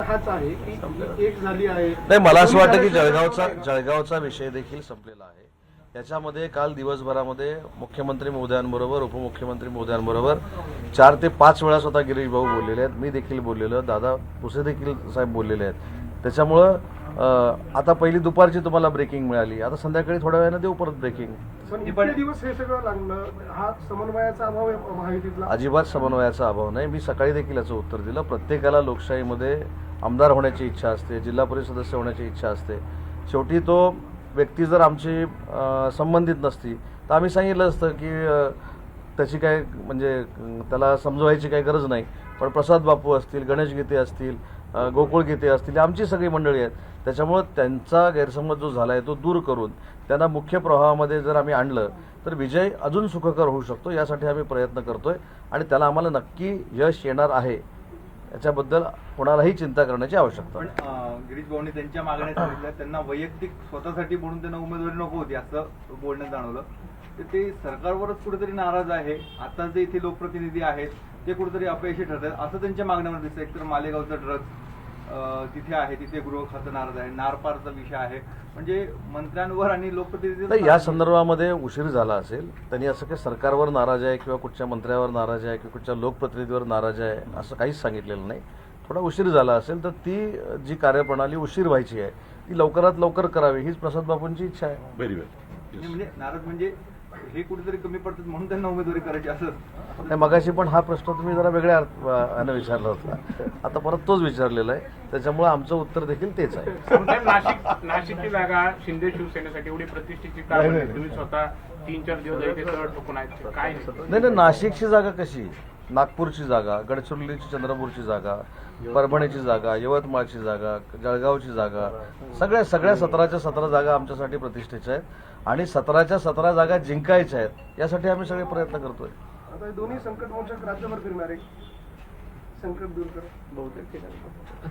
हाच आहे की एक झाली आहे. नाही, मला असं वाटतं की जळगावचा विषय देखील संपलेला आहे. याच्यामध्ये काल दिवसभरामध्ये मुख्यमंत्री महोदयांबरोबर उपमुख्यमंत्री महोदयांबरोबर 4 ते 5 वेळा स्वतः गिरीश भाऊ बोललेले आहेत, मी देखील बोललेलो, दादा भुसे देखील साहेब बोललेले आहेत. त्याच्यामुळं आता पहिली दुपारची तुम्हाला ब्रेकिंग मिळाली, आता संध्याकाळी थोड्या वेळानं देऊ परत ब्रेकिंग. पण इतके दिवस हे सगळं लागलं, हा समन्वयाचा अभाव आहे महायुतीतला. अजिबात समन्वयाचा अभाव नाही. मी सकाळी देखील याचं उत्तर दिलं. प्रत्येकाला लोकशाहीमध्ये आमदार होण्याची इच्छा असते, जिल्हा परिषद सदस्य होण्याची इच्छा असते. शेवटी तो व्यक्ती जर आमची संबंधित नसती तर आम्ही सांगितलं असतं की त्याची काय म्हणजे त्याला समजवायची काही गरज नाही. पण प्रसाद बापू असतील, गणेश गीते असतील, गोकुळ गीते असतील, आमची सगळी मंडळी आहेत. त्याच्यामुळं त्यांचा गैरसमज जो झाला आहे तो दूर करून त्यांना मुख्य प्रवाहामध्ये जर आम्ही आणलं तर विजय अजून सुखकर होऊ शकतो. यासाठी आम्ही प्रयत्न करतोय आणि त्याला आम्हाला नक्की यश येणार आहे. याच्याबद्दल कोणालाही चिंता करण्याची आवश्यकता नाही. पण गिरीश भाऊंनी त्यांच्या मागण्या सांगितल्या, त्यांना वैयक्तिक स्वतःसाठी म्हणून त्यांना उमेदवारी नको होती असं बोलण्यात जाणवलं. तर ते सरकारवरच कुठेतरी नाराज आहे. आता जे इथे लोकप्रतिनिधी आहेत ते कुठेतरी अपयशी ठरतात असं त्यांच्या मागण्यावर दिसतं. एकतर मालेगावचा ड्रग्ज तिथे आहे, तिथे गृह खातं नाराज आहे, नारपारचा विषय आहे. म्हणजे मंत्र्यांवर आणि लोकप्रतिनिधी या संदर्भामध्ये उशीर झाला असेल. त्यांनी असं काही सरकारवर नाराज आहे किंवा कुठच्या मंत्र्यावर नाराज आहे किंवा कुठच्या लोकप्रतिनिधीवर नाराज आहे असं काहीच सांगितलेलं नाही. थोडा उशीर झाला असेल तर ती जी कार्यप्रणाली उशीर व्हायची आहे ती लवकरात लवकर करावी हीच प्रसाद बापूंची इच्छा आहे. म्हणजे नाराज म्हणजे हे कुठेतरी कमी पडतात म्हणून त्यांना उमेदवारी करायची असं नाही. मगाशी पण हा प्रश्न तुम्ही जरा वेगळ्या अर्थानं विचारला होता, आता परत तोच विचारलेला आहे. त्याच्यामुळे आमचं उत्तर देखील तेच आहे. नाशिकची जागा शिंदे शिवसेनेसाठी एवढी प्रतिष्ठेची का आहे? तुम्ही स्वतः 3-4 दिवस इथे तळ ठोकून आहेत, काय नाही, नाशिकची जागा कशी, नागपूरची जागा, गडचिरोलीची चंद्रपूरची जागा, परभणीची जागा, यवतमाळची जागा, जळगावची जागा, सगळ्या 17च्या 17 जागा आमच्यासाठी प्रतिष्ठेच्या आहेत आणि 17च्या 17 जागा जिंकायच्या आहेत. यासाठी आम्ही सगळे प्रयत्न करतोय. आता दोन्ही संकट मोर्चात राज्यभर फिरणार आहे, संकट दूर कर बहुतेक ठिकाणी.